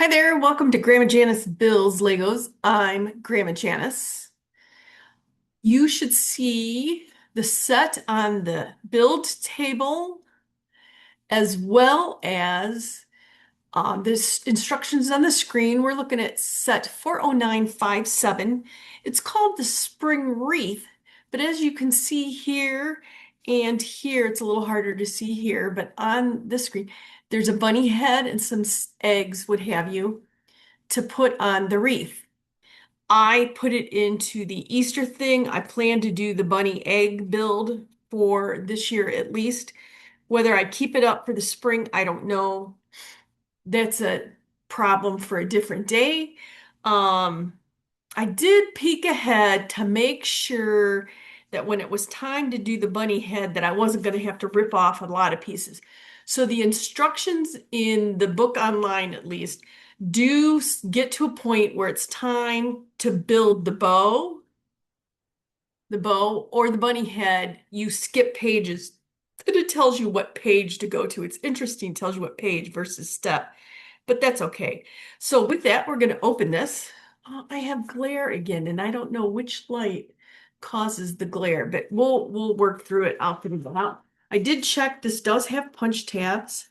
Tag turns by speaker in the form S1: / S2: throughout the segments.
S1: Hi there, welcome to Grandma Janice Builds Legos. I'm Grandma Janice. You should see the set on the build table as well as this instructions on the screen. We're looking at set 40957. It's called the Spring Wreath, but as you can see here and here, it's a little harder to see here, but on this screen, there's a bunny head and some eggs, what have you, to put on the wreath. I put it into the Easter thing. I plan to do the bunny egg build for this year at least. Whether I keep it up for the spring, I don't know. That's a problem for a different day. Um, I did peek ahead to make sure that when it was time to do the bunny head, that I wasn't going to have to rip off a lot of pieces. So the instructions in the book online, at least, do get to a point where it's time to build the bow or the bunny head. You skip pages and it tells you what page to go to. It's interesting, it tells you what page versus step, but that's okay. So with that, we're going to open this. Oh, I have glare again, and I don't know which light causes the glare, but we'll work through it. I'll figure it out. I did check. This does have punch tabs.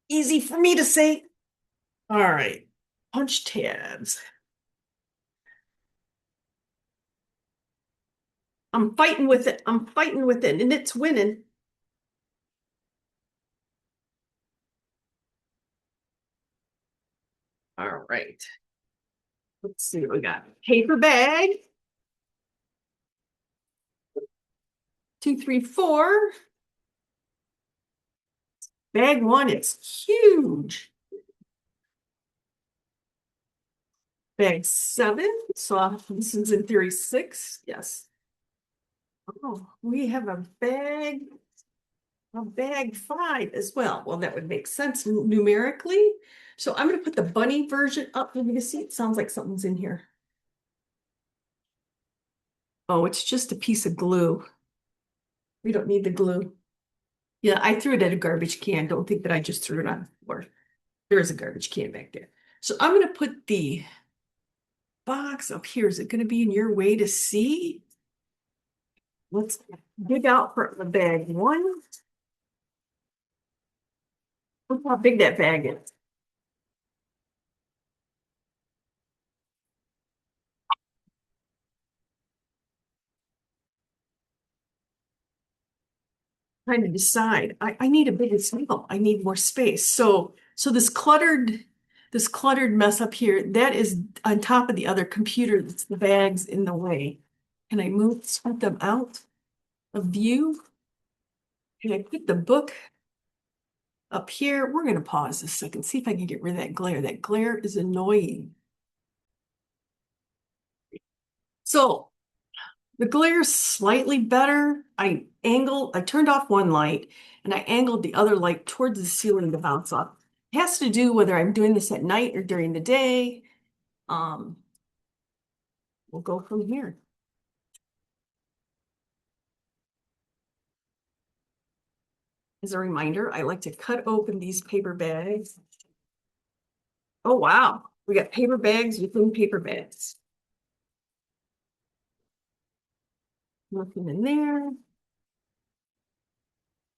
S1: Easy for me to say. All right, punch tabs. I'm fighting with it. I'm fighting with it, and it's winning. All right. Let's see what we got. Paper bag. 2, 3, 4. Bag one is huge. Bag 7. So this is in theory 6. Yes. Oh, we have a bag 5 as well. Well, that would make sense numerically. So I'm going to put the bunny version up. Let me see. It sounds like something's in here. Oh, it's just a piece of glue. We don't need the glue. Yeah, I threw it at a garbage can. Don't think that I just threw it on the floor. There is a garbage can back there. So I'm going to put the box up here. Is it going to be in your way to see? Let's dig out for the bag 1. Look how big that bag is. Trying to decide. I need a bigger table. I need more space. So this cluttered mess up here, that is on top of the other computer. That's the bags in the way. Can I scoot them out of view? Can I put the book up here? We're gonna pause a second, see if I can get rid of that glare. That glare is annoying. So the glare's slightly better. I turned off one light and I angled the other light towards the ceiling to bounce off. It has to do whether I'm doing this at night or during the day. Um, we'll go from here. As a reminder, I like to cut open these paper bags. Oh, wow. We got paper bags within paper bags. Nothing in there.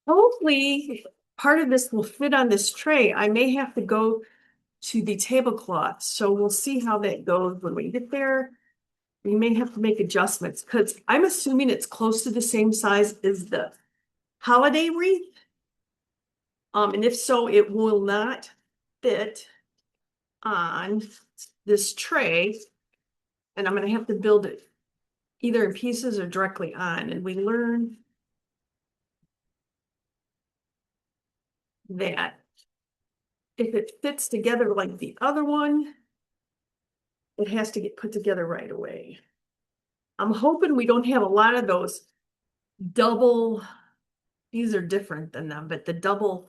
S1: Hopefully, part of this will fit on this tray. I may have to go to the tablecloth. So we'll see how that goes when we get there. We may have to make adjustments because I'm assuming it's close to the same size as the holiday wreath. And if so, it will not fit on this tray. And I'm going to have to build it either in pieces or directly on. And we learned that if it fits together like the other one, it has to get put together right away. I'm hoping we don't have a lot of those double, these are different than them, but the double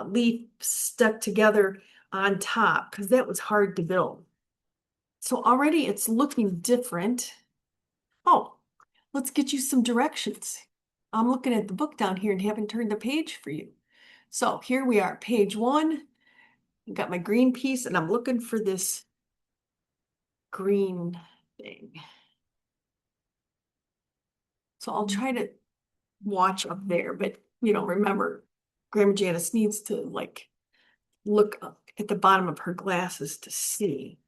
S1: leaf stuck together on top, because that was hard to build. So already it's looking different. Oh, let's get you some directions. I'm looking at the book down here and haven't turned the page for you. So here we are, page 1. I got my green piece and I'm looking for this green thing. So I'll try to watch up there, but remember, Grandma Janice needs to like look up at the bottom of her glasses to see.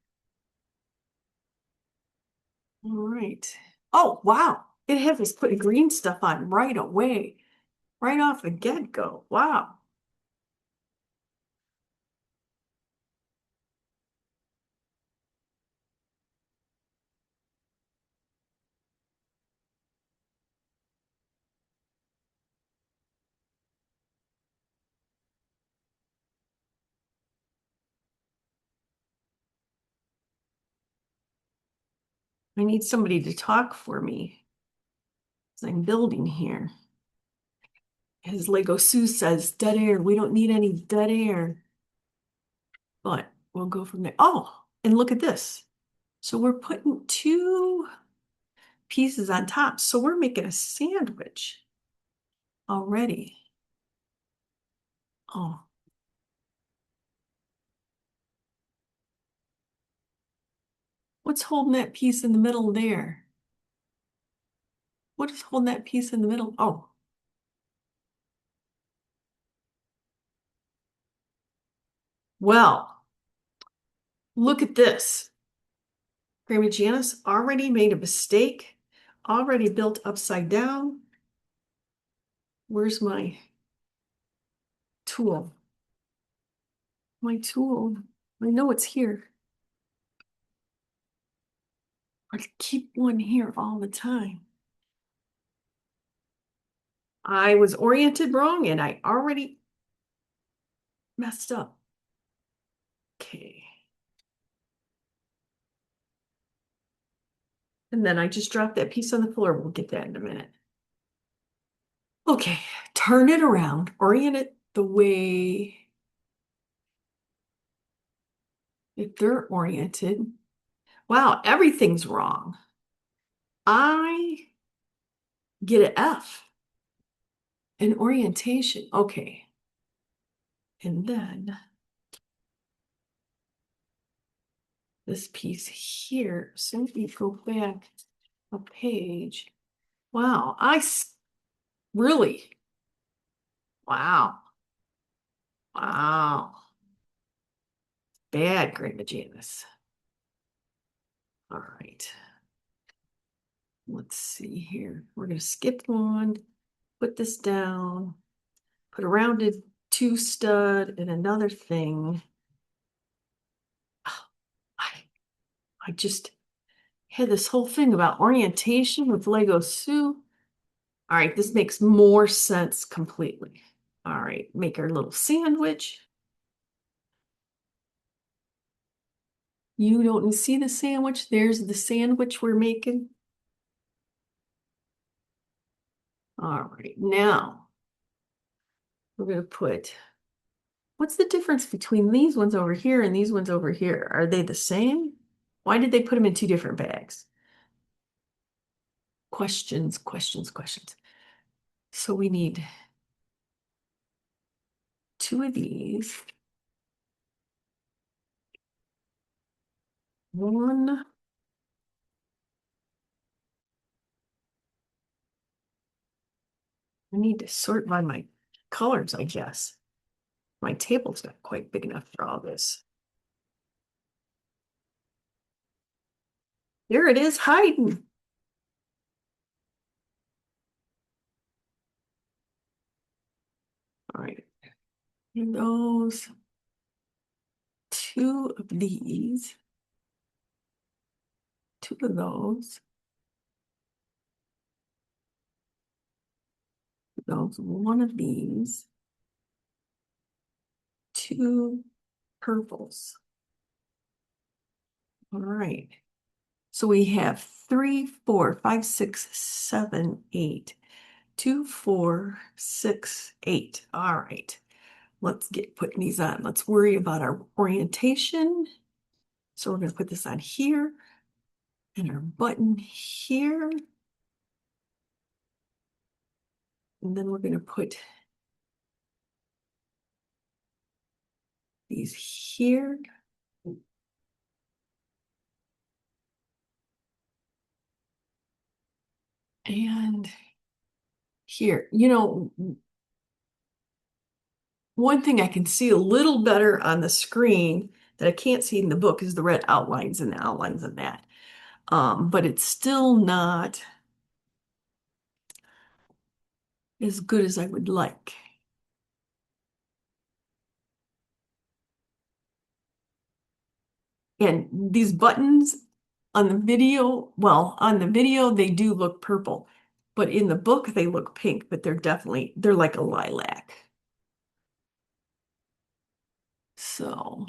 S1: All right. Oh, wow. It has us putting green stuff on right away, right off the get-go. Wow. I need somebody to talk for me as I'm building here. As Lego Sue says, dead air. We don't need any dead air. But we'll go from there. Oh, and look at this. So we're putting 2 pieces on top. So we're making a sandwich already. Oh, what's holding that piece in the middle there? What is holding that piece in the middle? Oh, well, look at this. Grandma Janice already made a mistake, already built upside down. Where's my tool? My tool. I know it's here. I keep one here all the time. I was oriented wrong and I already messed up. Okay. And then I just dropped that piece on the floor. We'll get that in a minute. Okay, turn it around, orient it the way that they're oriented. Wow, everything's wrong. I get an F in orientation. Okay. And then this piece here, so we go back a page. Wow, really, wow, wow. Bad, Grandma Janice. All right. Let's see here. We're going to skip one, put this down, put a rounded 2 stud and another thing. Oh, I just had this whole thing about orientation with Lego Sue. All right, this makes more sense completely. All right, make our little sandwich. You don't see the sandwich? There's the sandwich we're making. All right, now we're going to put, what's the difference between these ones over here and these ones over here? Are they the same? Why did they put them in 2 different bags? Questions, questions, questions. So we need 2 of these. One. I need to sort by my colors, I guess. My table's not quite big enough for all this. There it is, hiding. All right. And those 2 of these, 2 of those 1 of these, 2 purples. All right. So we have 3, 4, 5, 6, 7, 8. 2, 4, 6, 8. All right. Let's get putting these on. Let's worry about our orientation. So we're going to put this on here and our button here. And then we're going to put these here. And here, one thing I can see a little better on the screen that I can't see in the book is the red outlines and the outlines of that. But it's still not as good as I would like. And these buttons on the video, well, on the video, they do look purple, but in the book, they look pink, but they're like a lilac. So,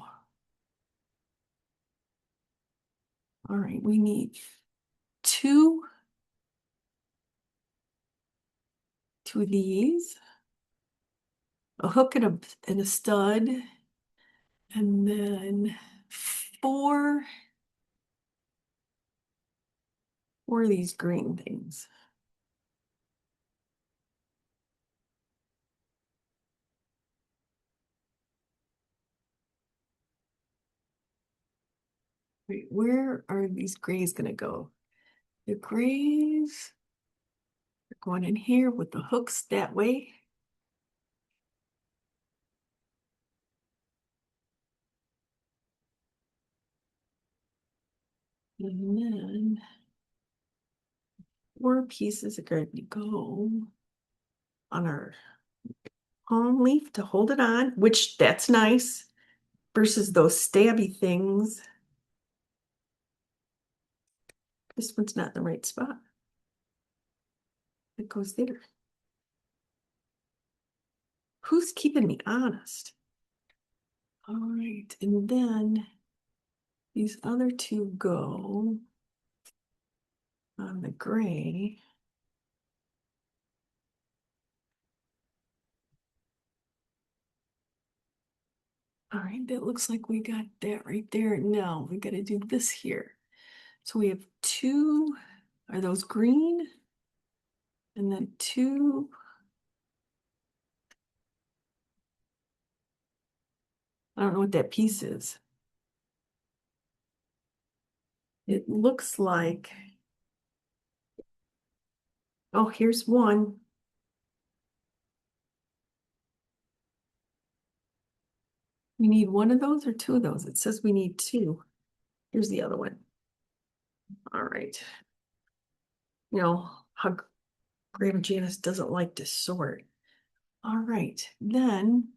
S1: all right, we need two, two of these, a hook and a stud, and then four, four of these green things. Wait, where are these grays gonna go? The grays are going in here with the hooks that way. And then four pieces are going to go on our palm leaf to hold it on, which that's nice versus those stabby things. This one's not in the right spot. It goes there. Who's keeping me honest? All right, and then these other two go on the gray. All right, that looks like we got that right there. Now we got to do this here. So we have two, are those green? And then two. I don't know what that piece is. It looks like, oh, here's one. We need one of those or two of those? It says we need two. Here's the other one. All right. You know how Grandma Janice doesn't like to sort. All right, then,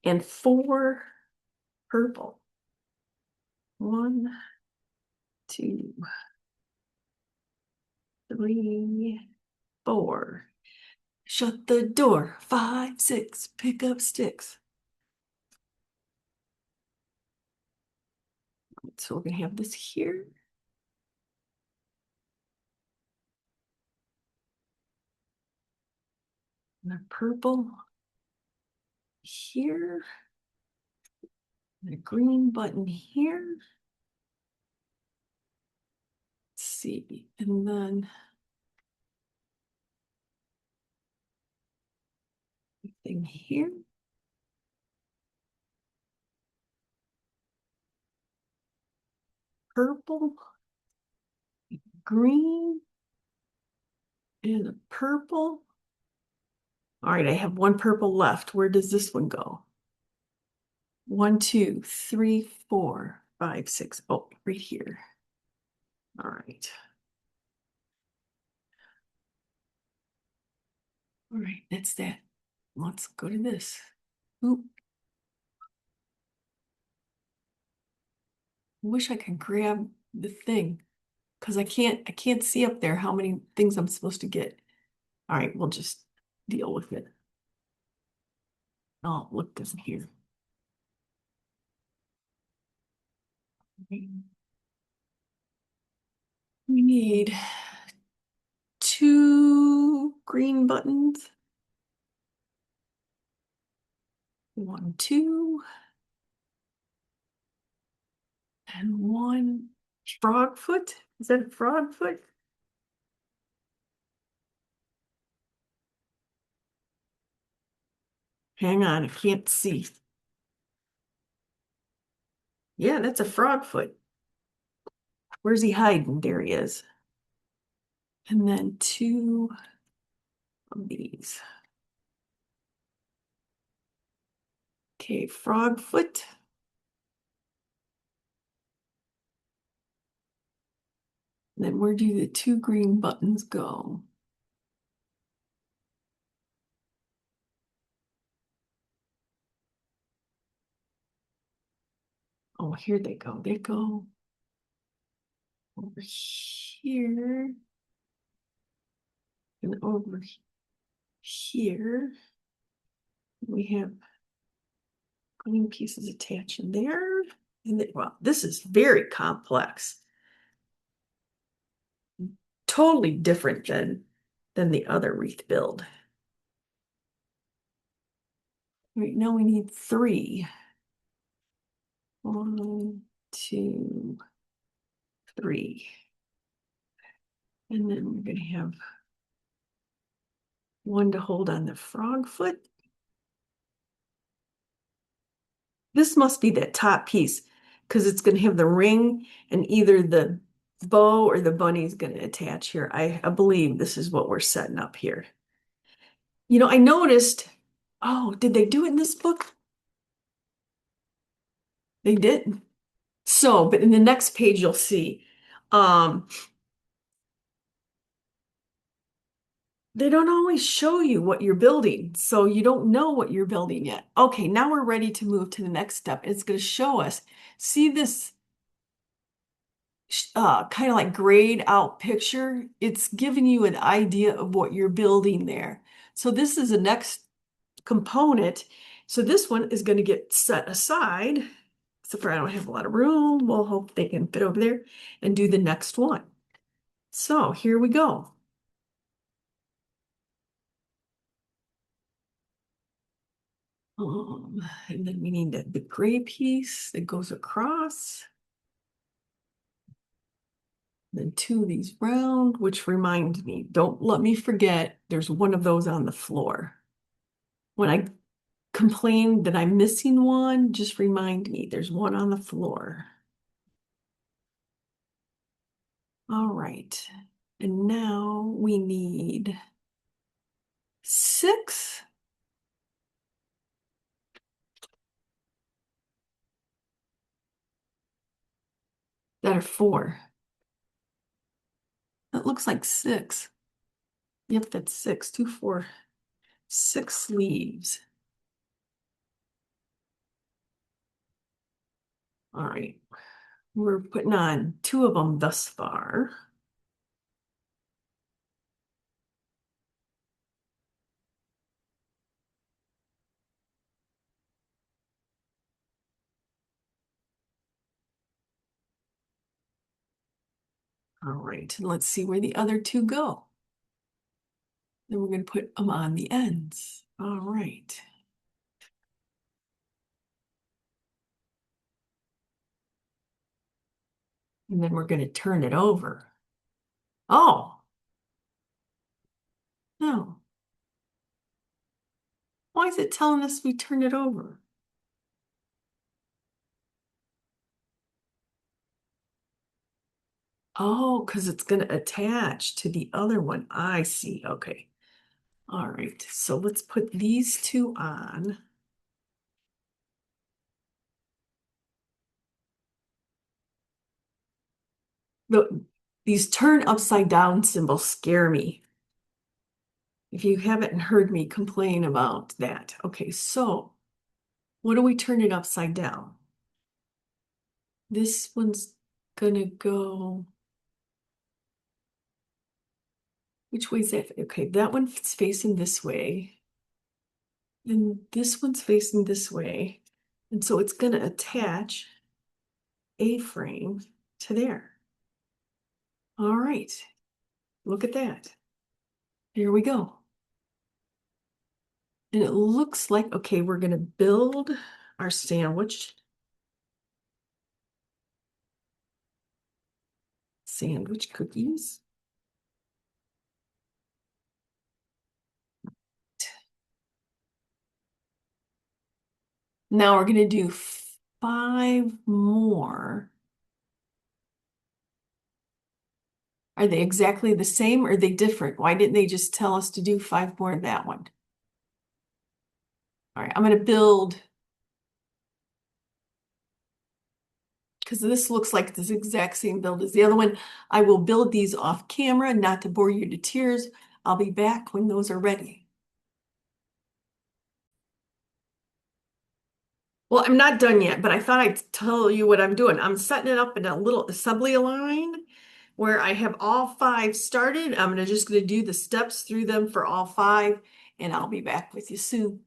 S1: and four purple. One, two, three, four. Shut the door. 5, 6, pick up sticks. So we're gonna have this here. And a purple here. And a green button here. Let's see. And then thing here. Purple, green, and a purple. All right, I have one purple left. Where does this one go? 1, 2, 3, 4, 5, 6. Oh, right here. All right. All right, that's that. Let's go to this. Oop. Wish I could grab the thing because I can't see up there how many things I'm supposed to get. All right, we'll just deal with it. Oh, look this here. We need two green buttons. 1, 2, and one frog foot. Is that a frog foot? Hang on, I can't see. Yeah, that's a frog foot. Where's he hiding? There he is. And then two of these. Okay, frog foot. And then where do the two green buttons go? Oh, here they go. They go over here and over here. We have green pieces attached in there. And well, this is very complex. Totally different than the other wreath build. Right now we need three. One, two, three. And then we're going to have one to hold on the frog foot. This must be that top piece because it's going to have the ring and either the bow or the bunny is going to attach here. I believe this is what we're setting up here. You know, I noticed, oh, did they do it in this book? They did. So, but in the next page you'll see, um, they don't always show you what you're building, so you don't know what you're building yet. Okay, now we're ready to move to the next step. It's going to show us, see this kind of like grayed out picture? It's giving you an idea of what you're building there. So this is the next component. So this one is going to get set aside. Except for I don't have a lot of room. We'll hope they can fit over there and do the next one. So here we go. And then we need the gray piece that goes across. Then two of these round, which reminds me, don't let me forget, there's one of those on the floor. When I complain that I'm missing one, just remind me there's one on the floor. All right. And now we need six. That are four. That looks like six. Yep, that's six. Two, four, six sleeves. All right. We're putting on two of them thus far. All right, and let's see where the other two go. Then we're going to put them on the ends. All right. And then we're going to turn it over. Oh, no. Why is it telling us we turn it over? Oh, because it's going to attach to the other one. I see. Okay. All right. So let's put these two on. These turn upside down symbols scare me. If you haven't heard me complain about that. Okay, so what do we turn it upside down? This one's gonna go, which way is that? Okay, that one's facing this way. And this one's facing this way. And so it's gonna attach a frame to there. All right, look at that. Here we go. And it looks like, okay, we're gonna build our sandwich cookies. Now we're gonna do five more. Are they exactly the same or are they different? Why didn't they just tell us to do five more of that one? All right, I'm gonna build, because this looks like this exact same build as the other one. I will build these off camera, not to bore you to tears. I'll be back when those are ready. Well, I'm not done yet, but I thought I'd tell you what I'm doing. I'm setting it up in a little assembly line where I have all five started. Just gonna do the steps through them for all five, and I'll be back with you soon.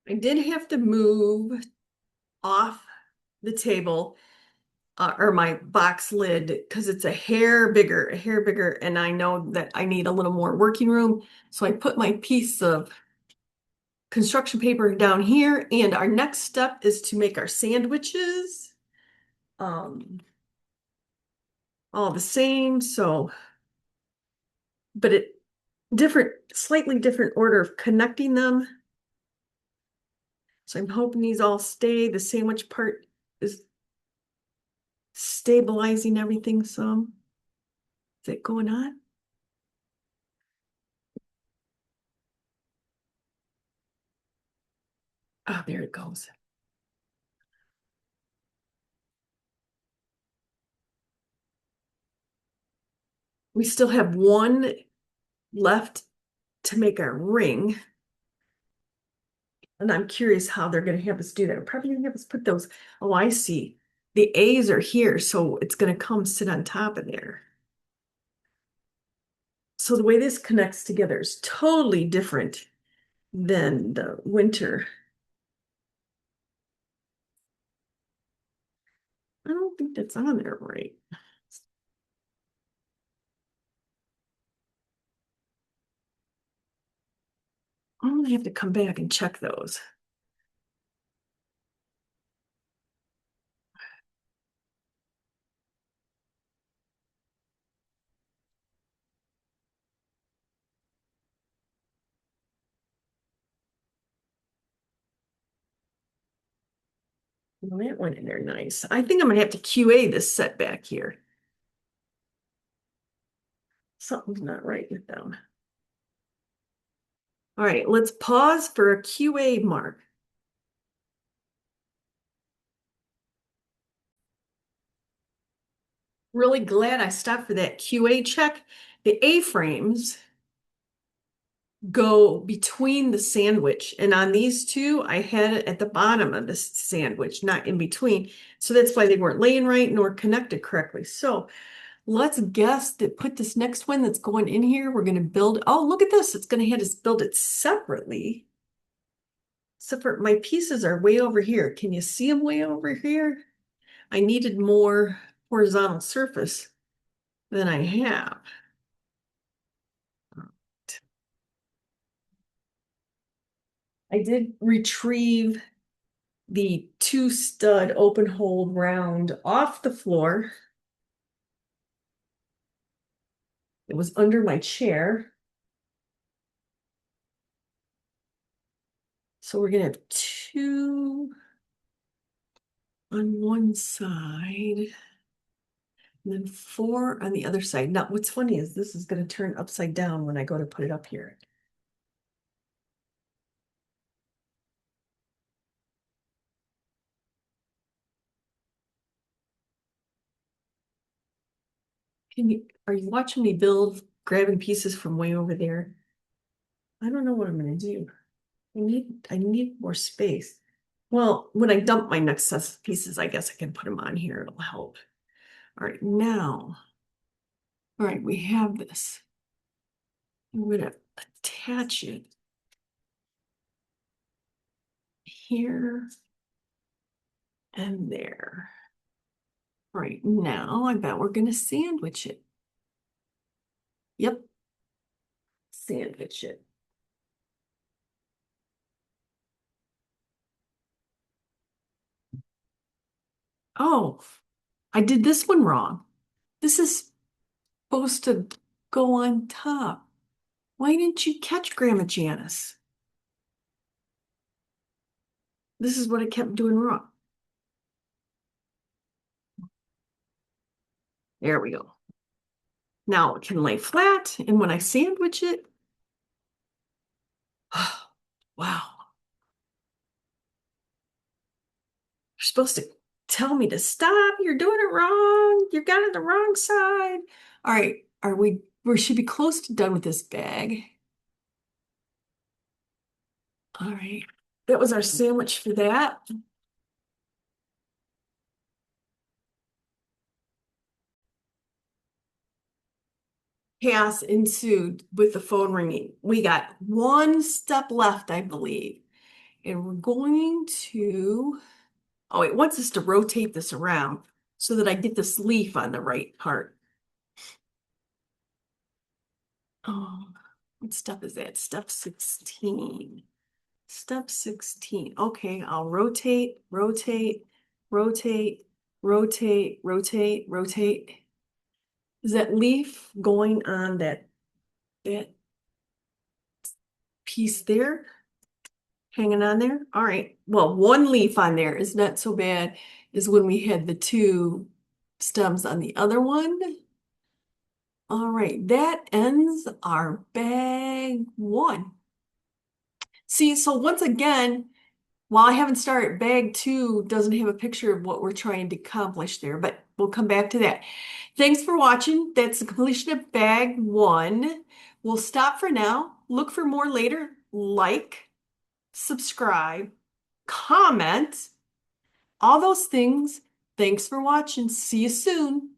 S1: I did have to move off the table or my box lid because it's a hair bigger, and I know that I need a little more working room. So I put my piece of construction paper down here, and our next step is to make our sandwiches. Um, all the same, so but it different, slightly different order of connecting them. So I'm hoping these all stay. The sandwich part is stabilizing everything some. Is it going on? Oh, there it goes. We still have one left to make our ring. And I'm curious how they're going to have us do that. They're probably going to have us put those. Oh, I see. The A's are here, so it's going to come sit on top of there. So the way this connects together is totally different than the winter. I don't think that's on there right. I'm gonna have to come back and check those. Well, that went in there nice. I think I'm gonna have to QA this setback here. Something's not right with them. All right, let's pause for a QA mark. Really glad I stopped for that QA check. The A-frames go between the sandwich, and on these two, I had it at the bottom of the sandwich, not in between. So that's why they weren't laying right nor connected correctly. So let's guess that put this next one that's going in here, we're going to build. Oh, look at this. It's going to have us build it separately. Separate, my pieces are way over here. Can you see them way over here? I needed more horizontal surface than I have. I did retrieve the two stud open hold round off the floor. It was under my chair. So we're gonna have two on one side and then four on the other side. Now, what's funny is this is gonna turn upside down when I go to put it up here. Are you watching me build, grabbing pieces from way over there? I don't know what I'm gonna do. I need more space. Well, when I dump my next set of pieces, I guess I can put them on here. It'll help. All right, now, all right, we have this. I'm gonna attach it here and there. All right, now I bet we're gonna sandwich it. Yep, sandwich it. Oh, I did this one wrong. This is supposed to go on top. Why didn't you catch Grandma Janice? This is what I kept doing wrong. There we go. Now it can lay flat, and when I sandwich it, wow, you're supposed to tell me to stop. You're doing it wrong. You got it the wrong side. All right, we should be close to done with this bag. All right, that was our sandwich for that. Chaos ensued with the phone ringing. We got one step left, I believe. And we're going to, oh, it wants us to rotate this around so that I get this leaf on the right part. Oh, what step is that? Step 16. Step 16. Okay, I'll rotate, rotate, rotate, rotate, rotate, rotate. Is that leaf going on that piece there? Hanging on there? All right. Well, one leaf on there is not so bad as when we had the two stems on the other one. All right, that ends our bag one. See, so once again, while I haven't started, bag two doesn't have a picture of what we're trying to accomplish there, but we'll come back to that. Thanks for watching. That's the completion of bag one. We'll stop for now. Look for more later. Like, subscribe, comment, all those things. Thanks for watching. See you soon.